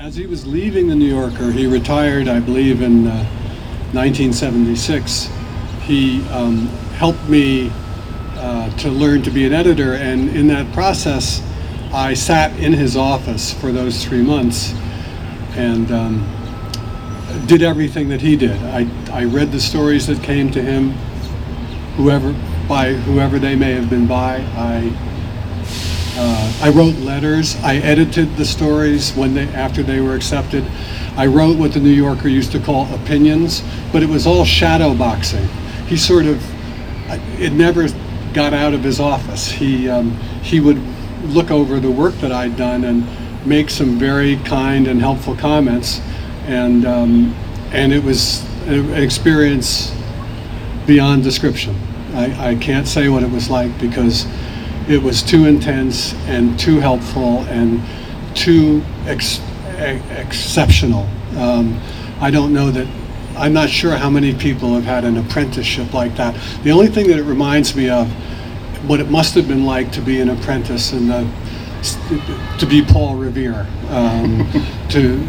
As he was leaving the New Yorker, he retired, I believe, in 1976. He helped me to learn to be an editor, and in that process, I sat in his office for those 3 months and did everything that he did. I read the stories that came to him, whoever they may have been by. I wrote letters. I edited the stories after they were accepted. I wrote what the New Yorker used to call opinions, but it was all shadow boxing. It never got out of his office. He would look over the work that I'd done and make some very kind and helpful comments, and it was an experience beyond description. I can't say what it was like because it was too intense and too helpful and too exceptional. I'm not sure how many people have had an apprenticeship like that. The only thing that it reminds me of, what it must have been like to be an apprentice and to be Paul Revere.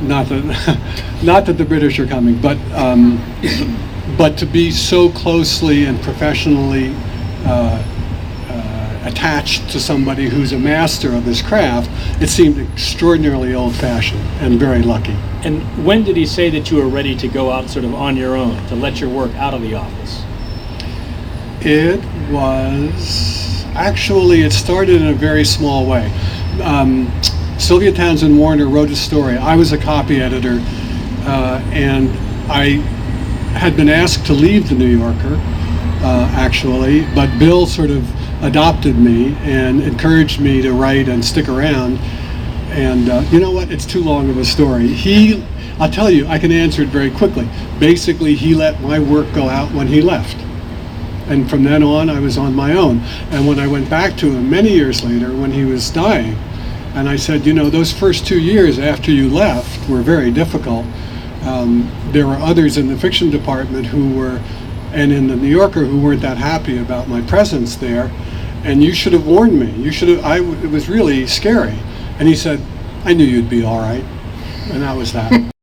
Not that the British are coming, but to be so closely and professionally attached to somebody who's a master of his craft. It seemed extraordinarily old-fashioned and very lucky. And when did he say that you were ready to go out sort of on your own, to let your work out of the office? It started in a very small way. Sylvia Townsend Warner wrote a story. I was a copy editor, and I had been asked to leave the New Yorker, actually, but Bill sort of adopted me and encouraged me to write and stick around. And you know what? It's too long of a story. I'll tell you, I can answer it very quickly. Basically, he let my work go out when he left. And from then on, I was on my own. And when I went back to him many years later, when he was dying, and I said, those first 2 years after you left were very difficult. There were others in the fiction department and in the New Yorker who weren't that happy about my presence there. And you should have warned me. It was really scary. And he said, I knew you'd be all right. And that was that.